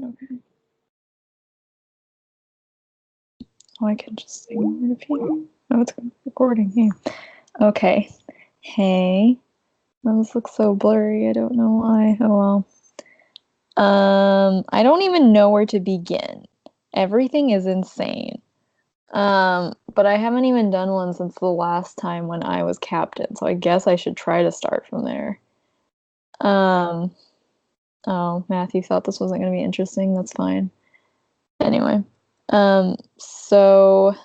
Okay. Oh, I can just ignore it if you. Oh, it's recording. Hey. Okay. Hey. Those look so blurry. I don't know why. Oh well. I don't even know where to begin. Everything is insane. But I haven't even done one since the last time when I was captain, so I guess I should try to start from there. Um, oh, Matthew thought this wasn't going to be interesting. That's fine. Anyway, so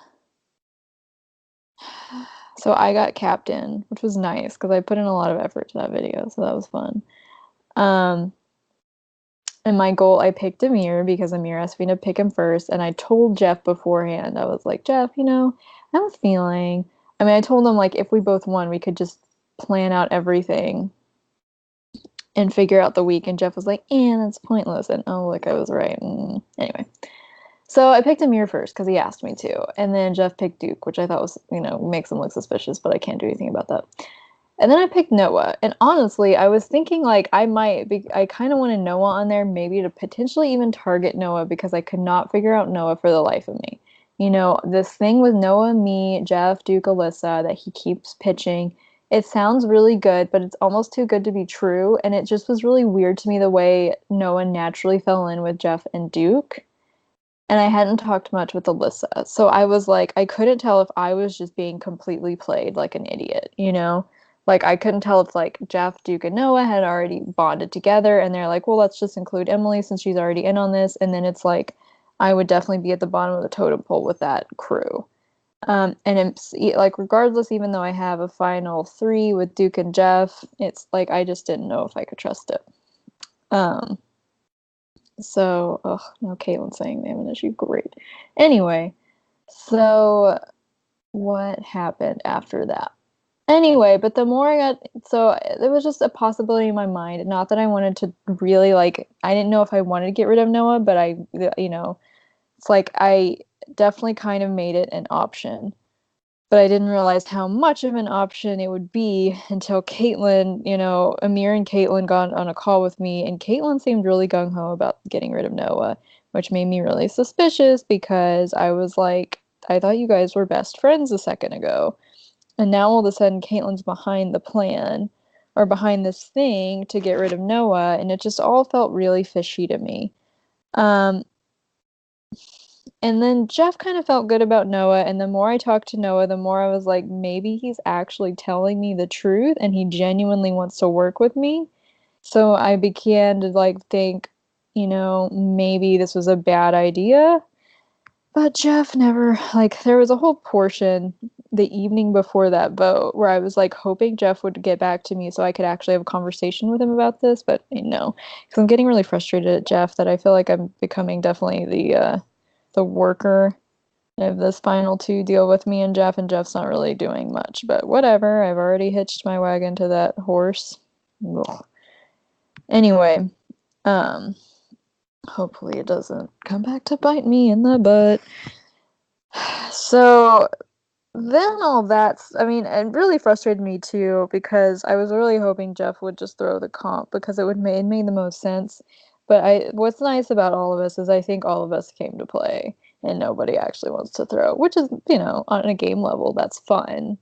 I got captain, which was nice because I put in a lot of effort to that video, so that was fun. Um, and my goal, I picked Amir because Amir asked me to pick him first, and I told Jeff beforehand. I was like, Jeff, I have a feeling. I mean, I told him like if we both won, we could just plan out everything and figure out the week. And Jeff was like, that's pointless. And oh, look, I was right. Anyway. So I picked Amir first because he asked me to, and then Jeff picked Duke, which I thought was, makes him look suspicious, but I can't do anything about that. And then I picked Noah, and honestly, I was thinking like I kind of wanted Noah on there, maybe to potentially even target Noah because I could not figure out Noah for the life of me. This thing with Noah, me, Jeff, Duke, Alyssa that he keeps pitching. It sounds really good, but it's almost too good to be true, and it just was really weird to me the way Noah naturally fell in with Jeff and Duke. And I hadn't talked much with Alyssa. So I was like, I couldn't tell if I was just being completely played like an idiot, Like I couldn't tell if like Jeff, Duke, and Noah had already bonded together and they're like, well, let's just include Emily since she's already in on this. And then it's like, I would definitely be at the bottom of the totem pole with that crew. And it's like, regardless, even though I have a final three with Duke and Jeff, it's like, I just didn't know if I could trust it. So, now Caitlin's saying they have an issue. Great. Anyway, so what happened after that? Anyway, but the more there was just a possibility in my mind. Not that I wanted to really I didn't know if I wanted to get rid of Noah, but it's like I definitely kind of made it an option. But I didn't realize how much of an option it would be until Caitlin, Amir and Caitlin got on a call with me, and Caitlin seemed really gung ho about getting rid of Noah, which made me really suspicious because I was like, I thought you guys were best friends a second ago. And now all of a sudden, Caitlin's behind the plan or behind this thing to get rid of Noah, and it just all felt really fishy to me. And then Jeff kind of felt good about Noah, and the more I talked to Noah, the more I was like, maybe he's actually telling me the truth and he genuinely wants to work with me. So I began to think, maybe this was a bad idea. But Jeff never, there was a whole portion the evening before that vote where I was hoping Jeff would get back to me so I could actually have a conversation with him about this, but no, because I'm getting really frustrated at Jeff that I feel like I'm becoming definitely the worker of this final two deal with me and Jeff's not really doing much, but whatever. I've already hitched my wagon to that horse. Ugh. Anyway, hopefully it doesn't come back to bite me in the butt. So then all that's, I mean, it really frustrated me too because I was really hoping Jeff would just throw the comp because it made the most sense. But what's nice about all of us is I think all of us came to play and nobody actually wants to throw, which is, on a game level, that's fun.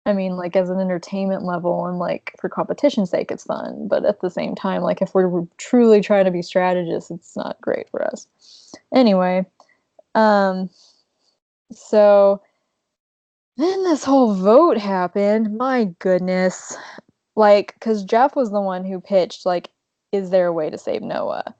I mean, as an entertainment level and for competition's sake, it's fun. But at the same time, if we're truly trying to be strategists, it's not great for us. Anyway, so then this whole vote happened. My goodness. Because Jeff was the one who pitched, is there a way to save Noah?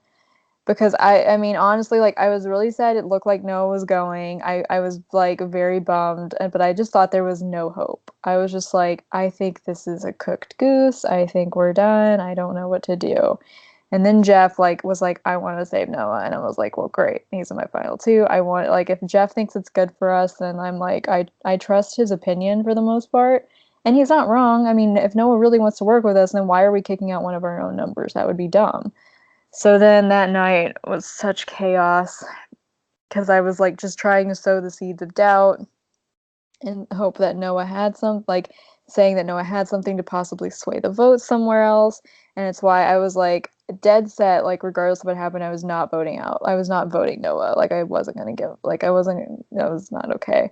Because I mean, honestly, I was really sad. It looked like Noah was going. I was very bummed, but I just thought there was no hope. I was just like, I think this is a cooked goose. I think we're done. I don't know what to do. And then Jeff was like, I want to save Noah, and I was like, well, great. He's in my final two. I want if Jeff thinks it's good for us, then I'm I trust his opinion for the most part. And he's not wrong. I mean, if Noah really wants to work with us, then why are we kicking out one of our own numbers? That would be dumb. So then that night was such chaos because I was just trying to sow the seeds of doubt and hope that Noah had saying that Noah had something to possibly sway the vote somewhere else. And it's why I was dead set, like regardless of what happened, I was not voting out. I was not voting Noah. Like I wasn't gonna give like I wasn't that was not okay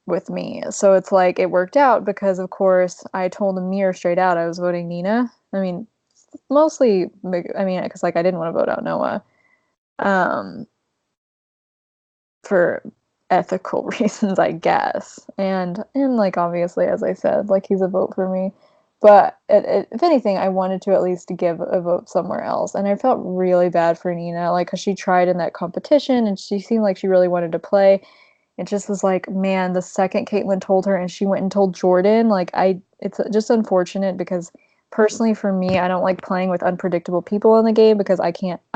with me. So it's like it worked out because of course I told Amir straight out I was voting Nina. I mean, mostly I mean because like I didn't want to vote out Noah. Um for ethical reasons, I guess. And like obviously, as I said, like he's a vote for me. But if anything, I wanted to at least give a vote somewhere else. And I felt really bad for Nina, like, because she tried in that competition and she seemed like she really wanted to play. It just was like, man, the second Caitlin told her and she went and told Jordan, like, it's just unfortunate because personally for me, I don't like playing with unpredictable people in the game because I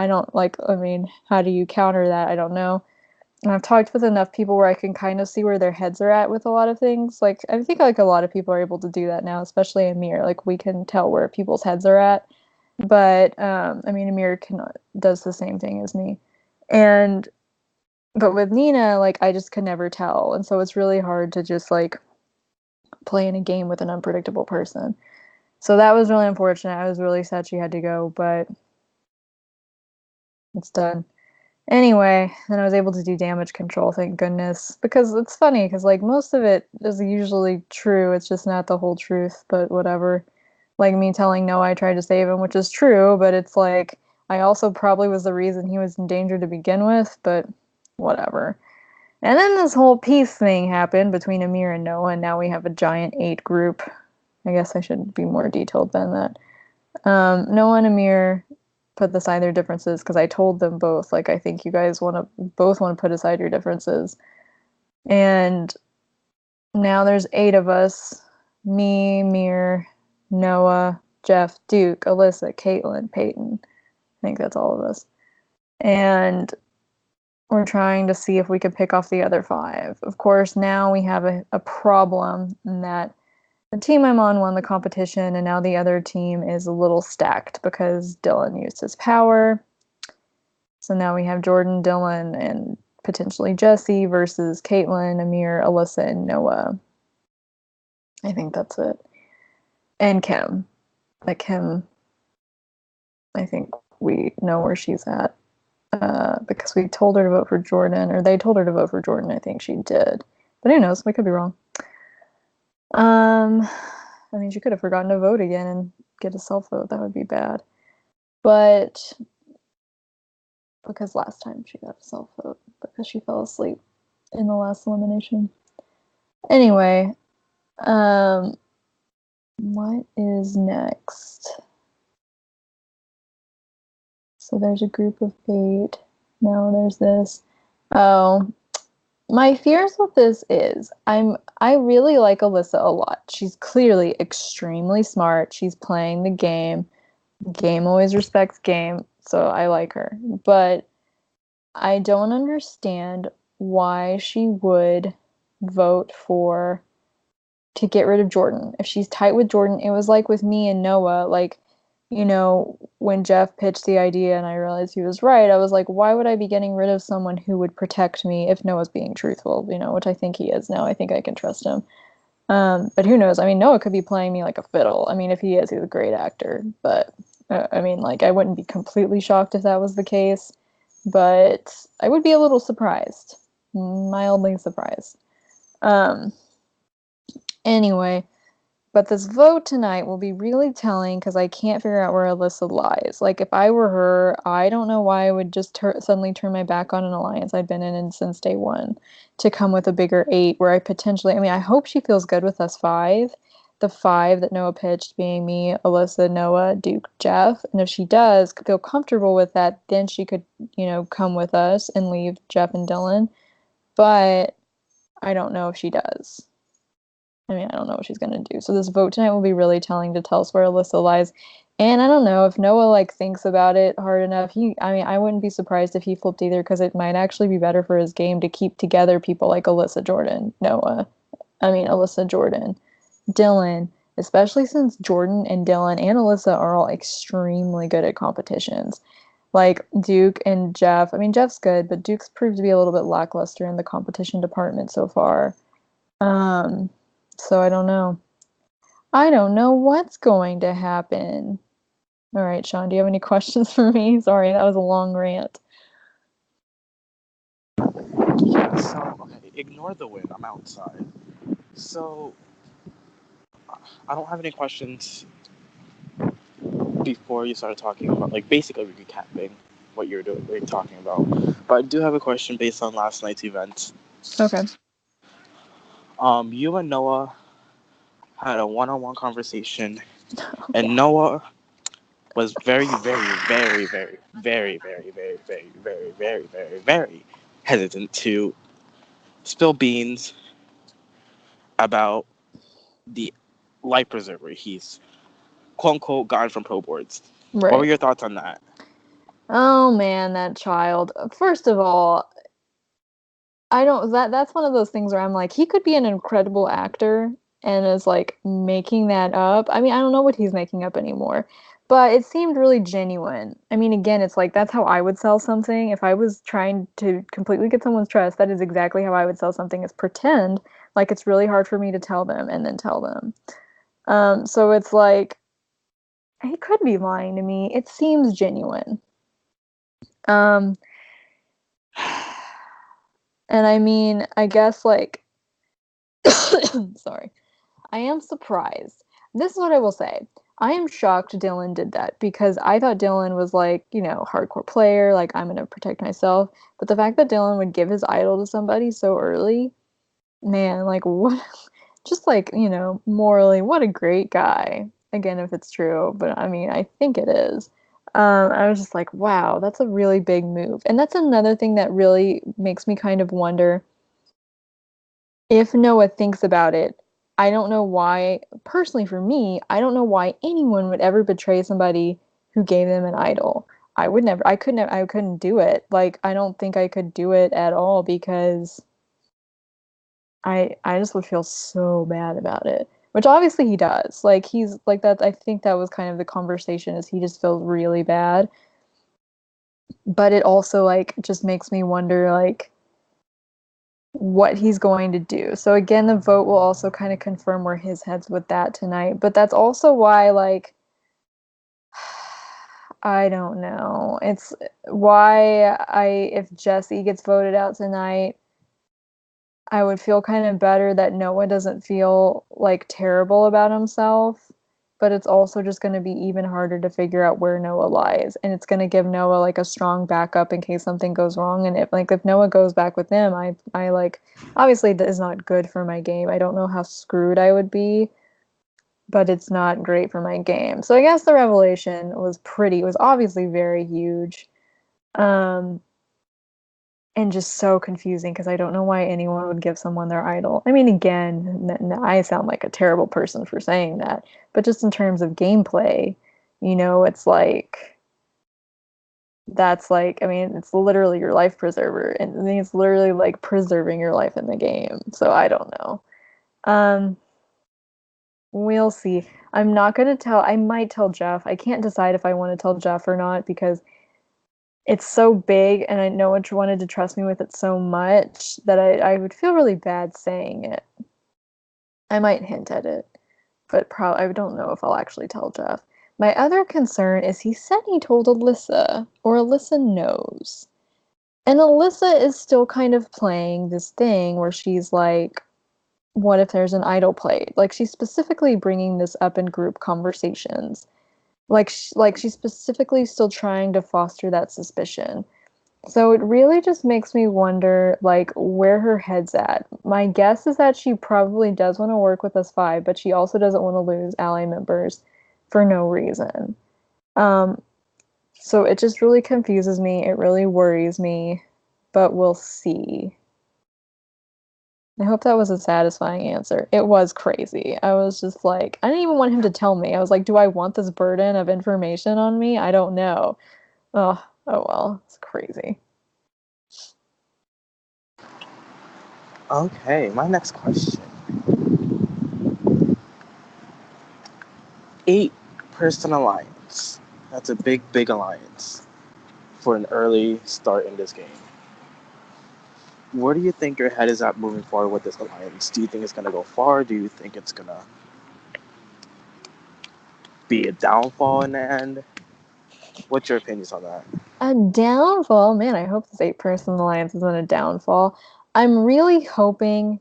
don't like, I mean, how do you counter that? I don't know. And I've talked with enough people where I can kind of see where their heads are at with a lot of things. Like I think like a lot of people are able to do that now, especially Amir. Like we can tell where people's heads are at. But I mean Amir can does the same thing as me. And but with Nina, like I just could never tell. And so it's really hard to just like play in a game with an unpredictable person. So that was really unfortunate. I was really sad she had to go, but it's done. Anyway, then I was able to do damage control, thank goodness. Because it's funny, because like most of it is usually true, it's just not the whole truth, but whatever. Like me telling Noah I tried to save him, which is true, but it's like I also probably was the reason he was in danger to begin with, but whatever. And then this whole peace thing happened between Amir and Noah, and now we have a giant 8 group. I guess I should be more detailed than that. Noah and Amir put aside their differences because I told them both, like, I think you guys both want to put aside your differences. And now there's 8 of us: me, Mir, Noah, Jeff, Duke, Alyssa, Caitlin, Peyton. I think that's all of us. And we're trying to see if we can pick off the other 5. Of course, now we have a problem in that the team I'm on won the competition, and now the other team is a little stacked because Dylan used his power. So now we have Jordan, Dylan, and potentially Jesse versus Caitlin, Amir, Alyssa, and Noah. I think that's it. And Kim. Like Kim, I think we know where she's at because we told her to vote for Jordan, or they told her to vote for Jordan. I think she did. But who knows? We could be wrong. I mean, she could have forgotten to vote again and get a self vote. That would be bad. But because last time she got a self vote because she fell asleep in the last elimination. Anyway, what is next? So there's a group of 8. Now there's this. Oh, my fears with this is I really like Alyssa a lot. She's clearly extremely smart. She's playing the game. Game always respects game, so I like her. But I don't understand why she would vote to get rid of Jordan. If she's tight with Jordan, it was like with me and Noah, like, when Jeff pitched the idea and I realized he was right, I was like, why would I be getting rid of someone who would protect me if Noah's being truthful, which I think he is now. I think I can trust him. But who knows? I mean, Noah could be playing me like a fiddle. I mean, if he is, he's a great actor. But I mean, like, I wouldn't be completely shocked if that was the case. But I would be a little surprised, mildly surprised. Um, anyway, but this vote tonight will be really telling because I can't figure out where Alyssa lies. Like, if I were her, I don't know why I would just suddenly turn my back on an alliance I've been in since day one to come with a bigger 8 where I mean, I hope she feels good with us 5. The 5 that Noah pitched being me, Alyssa, Noah, Duke, Jeff. And if she does feel comfortable with that, then she could, come with us and leave Jeff and Dylan. But I don't know if she does. I mean, I don't know what she's gonna do. So this vote tonight will be really telling to tell us where Alyssa lies. And I don't know if Noah thinks about it hard enough. I wouldn't be surprised if he flipped either because it might actually be better for his game to keep together people like Alyssa, Jordan, Dylan, especially since Jordan and Dylan and Alyssa are all extremely good at competitions. Like Duke and Jeff. I mean, Jeff's good, but Duke's proved to be a little bit lackluster in the competition department so far. So I don't know. I don't know what's going to happen. All right, Sean, do you have any questions for me? Sorry, that was a long rant. Yeah, so, okay, ignore the wind. I'm outside. So, I don't have any questions before you started talking about, like, basically recapping what you're doing, what you're talking about. But I do have a question based on last night's events. Okay. You and Noah had a one-on-one conversation, Oh, and yeah. Noah was very, very, very, very, very, very, very, very, very, very, very, very hesitant to spill beans about the life preserver he's quote unquote gotten from pro boards. What were Right. your thoughts on that? Oh man, that child. First of all, I don't that's one of those things where I'm like, he could be an incredible actor and is like making that up. I mean, I don't know what he's making up anymore, but it seemed really genuine. I mean, again, it's like that's how I would sell something. If I was trying to completely get someone's trust, that is exactly how I would sell something is pretend like it's really hard for me to tell them and then tell them. So it's like he could be lying to me. It seems genuine. Um, and I mean, I guess like sorry. I am surprised. This is what I will say. I am shocked Dylan did that because I thought Dylan was like, hardcore player, like I'm gonna protect myself. But the fact that Dylan would give his idol to somebody so early, man, like what just like, morally, what a great guy. Again, if it's true, but I mean, I think it is. I was just like, wow, that's a really big move. And that's another thing that really makes me kind of wonder if Noah thinks about it, I don't know why, personally for me, I don't know why anyone would ever betray somebody who gave them an idol. I would never, I couldn't do it. Like, I don't think I could do it at all because I just would feel so bad about it. Which obviously he does. Like, he's like that. I think that was kind of the conversation is he just feels really bad. But it also, like, just makes me wonder, like, what he's going to do. So again, the vote will also kind of confirm where his head's with that tonight. But that's also why, like, I don't know. It's why if Jesse gets voted out tonight, I would feel kind of better that Noah doesn't feel like terrible about himself. But it's also just going to be even harder to figure out where Noah lies. And it's going to give Noah like a strong backup in case something goes wrong. And if Noah goes back with them, I like, obviously that is not good for my game. I don't know how screwed I would be, but it's not great for my game. So I guess the revelation was obviously very huge. Um, and just so confusing because I don't know why anyone would give someone their idol. I mean, again, I sound like a terrible person for saying that, but just in terms of gameplay, it's like that's like, I mean, it's literally your life preserver, and I mean, it's literally like preserving your life in the game. So I don't know. Um, we'll see. I'm not gonna tell. I might tell Jeff. I can't decide if I want to tell Jeff or not because it's so big and I know which wanted to trust me with it so much that I would feel really bad saying it. I might hint at it, but probably I don't know if I'll actually tell Jeff. My other concern is he said he told Alyssa, or Alyssa knows. And Alyssa is still kind of playing this thing where she's like, what if there's an idol played? Like she's specifically bringing this up in group conversations. Like she's specifically still trying to foster that suspicion. So it really just makes me wonder, like, where her head's at. My guess is that she probably does want to work with us five, but she also doesn't want to lose ally members for no reason. Um, so it just really confuses me. It really worries me, but we'll see. I hope that was a satisfying answer. It was crazy. I was just like, I didn't even want him to tell me. I was like, do I want this burden of information on me? I don't know. Oh well, it's crazy. Okay, my next question. 8-person alliance. That's a big, big alliance for an early start in this game. Where do you think your head is at moving forward with this alliance? Do you think it's going to go far? Do you think it's going to be a downfall in the end? What's your opinions on that? A downfall? Man, I hope this 8-person alliance isn't a downfall. I'm really hoping.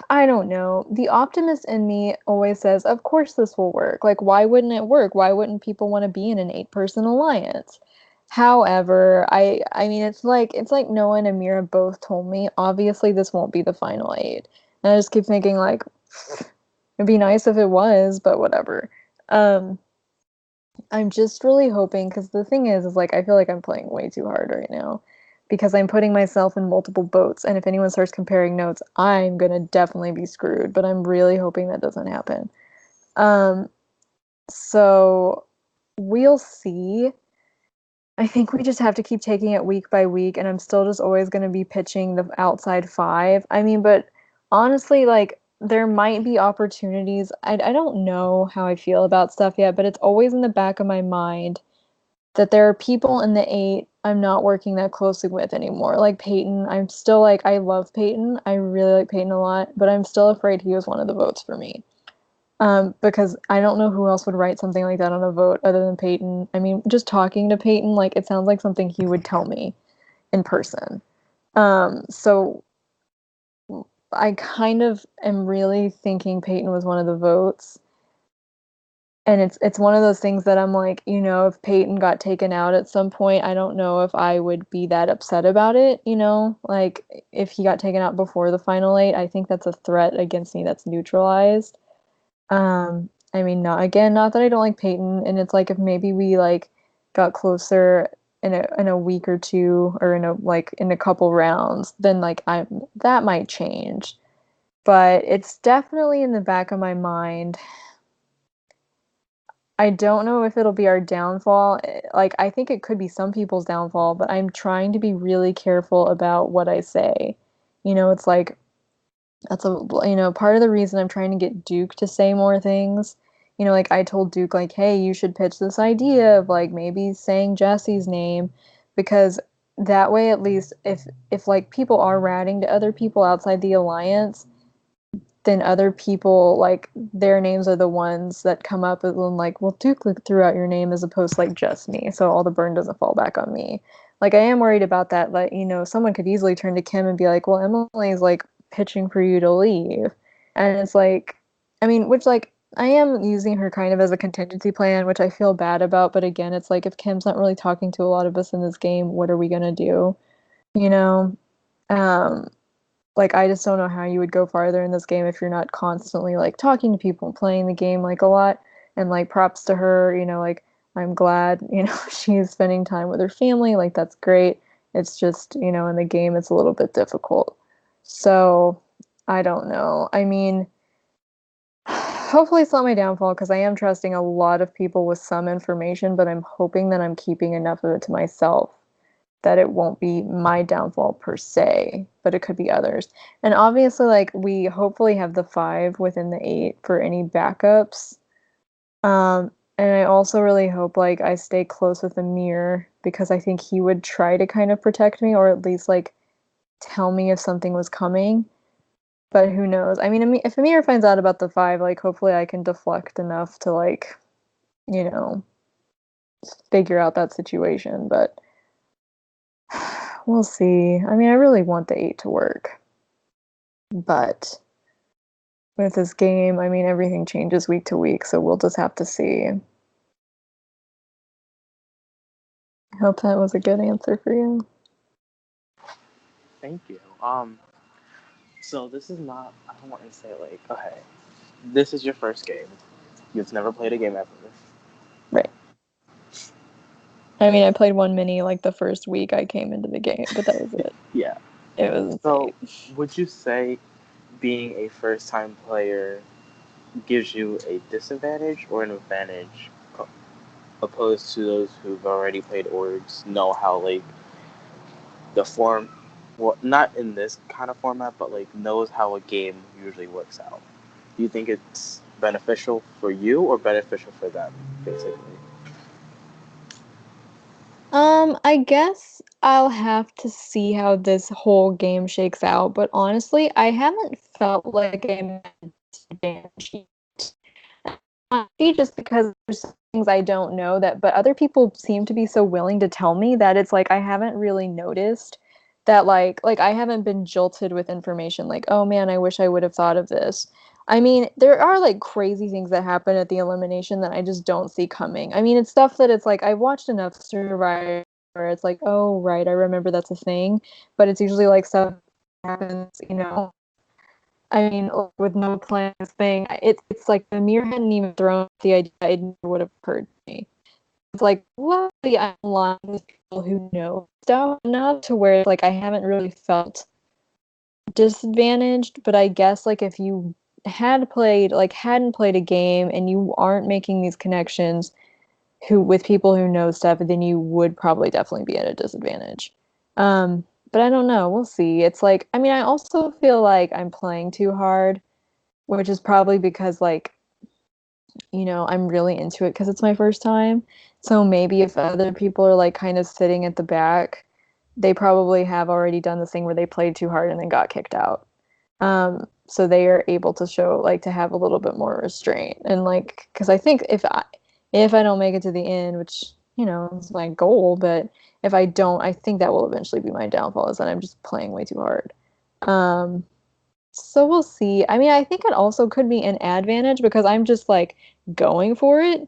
I don't know. The optimist in me always says, of course this will work. Like, why wouldn't it work? Why wouldn't people want to be in an 8-person alliance? However, I mean it's like Noah and Amira both told me, obviously this won't be the final 8. And I just keep thinking like it'd be nice if it was, but whatever. Um I'm just really hoping because the thing is like I feel like I'm playing way too hard right now because I'm putting myself in multiple boats, and if anyone starts comparing notes, I'm gonna definitely be screwed. But I'm really hoping that doesn't happen. Um, so we'll see. I think we just have to keep taking it week by week, and I'm still just always going to be pitching the outside 5. I mean, but honestly, like, there might be opportunities. I don't know how I feel about stuff yet, but it's always in the back of my mind that there are people in the 8 I'm not working that closely with anymore. Like Peyton, I'm still like, I love Peyton. I really like Peyton a lot, but I'm still afraid he was one of the votes for me. Because I don't know who else would write something like that on a vote other than Peyton. I mean, just talking to Peyton, like it sounds like something he would tell me in person. So I kind of am really thinking Peyton was one of the votes. And it's one of those things that I'm like, if Peyton got taken out at some point, I don't know if I would be that upset about it, Like if he got taken out before the final 8, I think that's a threat against me that's neutralized. I mean, not that I don't like Peyton, and it's like if maybe we like got closer in a week or two, or in a couple rounds, then like I that might change. But it's definitely in the back of my mind. I don't know if it'll be our downfall. Like I think it could be some people's downfall, but I'm trying to be really careful about what I say. It's like that's part of the reason I'm trying to get Duke to say more things. Like I told Duke like, "Hey, you should pitch this idea of like maybe saying Jesse's name because that way at least if like people are ratting to other people outside the alliance, then other people like their names are the ones that come up and like, well, Duke threw out your name as opposed to like just me, so all the burn doesn't fall back on me. Like I am worried about that. Like someone could easily turn to Kim and be like, well, Emily's like pitching for you to leave, and it's like, I mean, which like I am using her kind of as a contingency plan, which I feel bad about. But again, it's like if Kim's not really talking to a lot of us in this game, what are we gonna do? You know. Um, like I just don't know how you would go farther in this game if you're not constantly like talking to people, playing the game like a lot. And like props to her, like I'm glad, she's spending time with her family. Like that's great. It's just, in the game it's a little bit difficult. So I don't know. I mean, hopefully it's not my downfall because I am trusting a lot of people with some information, but I'm hoping that I'm keeping enough of it to myself that it won't be my downfall per se, but it could be others. And obviously, like we hopefully have the 5 within the 8 for any backups. And I also really hope like I stay close with Amir because I think he would try to kind of protect me or at least like tell me if something was coming. But who knows? I mean, if Amir finds out about the 5, like hopefully I can deflect enough to like, you know, figure out that situation. But we'll see. I mean, I really want the 8 to work. But with this game, I mean, everything changes week to week, so we'll just have to see. I hope that was a good answer for you. Thank you. So this is not. I don't want to say like, okay, this is your first game. You've never played a game ever. Right. I mean, I played one mini like the first week I came into the game, but that was it. Yeah. It was So great. would you say being a first-time player gives you a disadvantage or an advantage opposed to those who've already played orgs, know how like the form, well, not in this kind of format, but like knows how a game usually works out. Do you think it's beneficial for you or beneficial for them, basically? I guess I'll have to see how this whole game shakes out, but honestly, I haven't felt like I'm at a disadvantage. maybe just because there's things I don't know that, but other people seem to be so willing to tell me that it's like I haven't really noticed that like I haven't been jilted with information like, oh man, I wish I would have thought of this. I mean, there are like crazy things that happen at the elimination that I just don't see coming. I mean, it's stuff that it's like I've watched enough Survivor where it's like, oh right, I remember that's a thing, but it's usually like stuff that happens. I mean, with no plans thing, it's like the mirror hadn't even thrown the idea, it never would have occurred to me. It's like, luckily I'm aligned with people who know stuff enough to where like I haven't really felt disadvantaged, but I guess like if you hadn't played a game and you aren't making these connections who with people who know stuff, then you would probably definitely be at a disadvantage. Um, but I don't know. We'll see. It's like, I mean, I also feel like I'm playing too hard, which is probably because like, I'm really into it because it's my first time. So maybe if other people are like kind of sitting at the back, they probably have already done this thing where they played too hard and then got kicked out. So they are able to show like to have a little bit more restraint and like because I think if I don't make it to the end, which is my goal, but if I don't, I think that will eventually be my downfall is that I'm just playing way too hard. Um, so we'll see. I mean, I think it also could be an advantage because I'm just like going for it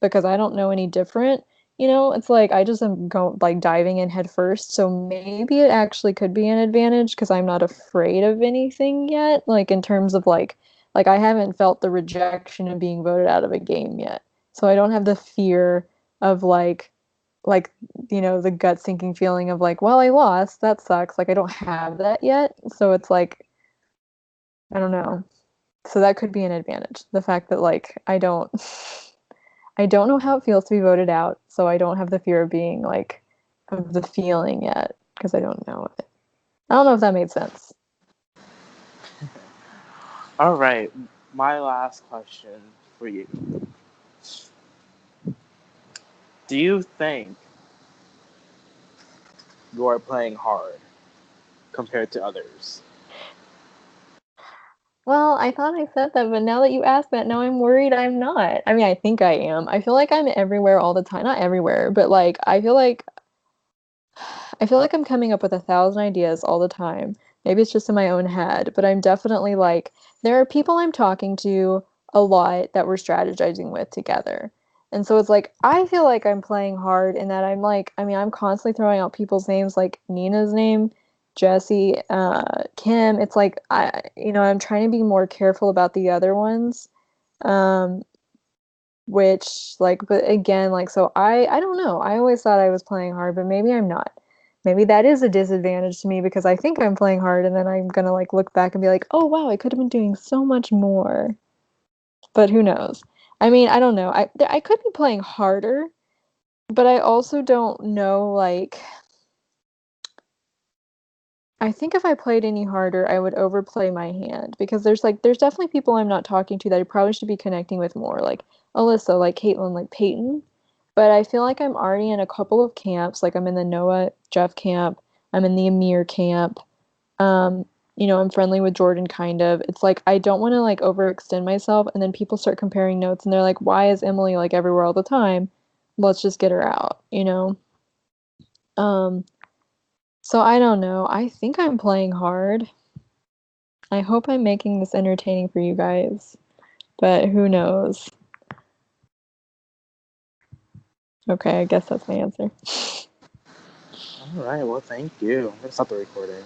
because I don't know any different. It's like I just am like diving in head first. So maybe it actually could be an advantage because I'm not afraid of anything yet. Like in terms of like I haven't felt the rejection of being voted out of a game yet. So I don't have the fear of like the gut sinking feeling of like, well, I lost. That sucks. Like I don't have that yet. So it's like I don't know. So that could be an advantage. The fact that like I don't know how it feels to be voted out, so I don't have the fear of being like of the feeling yet because I don't know it. I don't know if that made sense. All right, my last question for you. Do you think you are playing hard compared to others? Well, I thought I said that, but now that you ask that, now I'm worried I'm not. I mean, I think I am. I feel like I'm everywhere all the time. Not everywhere, but like I feel like I'm coming up with 1,000 ideas all the time. Maybe it's just in my own head, but I'm definitely like, there are people I'm talking to a lot that we're strategizing with together. And so it's like, I feel like I'm playing hard in that I'm like, I mean, I'm constantly throwing out people's names, like Nina's name, Jesse, Kim. It's like, I'm trying to be more careful about the other ones. Um, which like but again like so I don't know. I always thought I was playing hard, but maybe I'm not. Maybe that is a disadvantage to me because I think I'm playing hard and then I'm gonna like look back and be like, oh wow, I could have been doing so much more. But who knows? I mean, I don't know. I could be playing harder, but I also don't know like I think if I played any harder, I would overplay my hand because there's definitely people I'm not talking to that I probably should be connecting with more, like Alyssa, like Caitlin, like Peyton. But I feel like I'm already in a couple of camps. Like I'm in the Noah Jeff camp, I'm in the Amir camp. Um, I'm friendly with Jordan kind of. It's like I don't want to like overextend myself and then people start comparing notes and they're like, why is Emily like everywhere all the time? Let's just get her out. Um, so I don't know. I think I'm playing hard. I hope I'm making this entertaining for you guys, but who knows? Okay, I guess that's my answer. All right, well, thank you. I'm gonna stop the recording.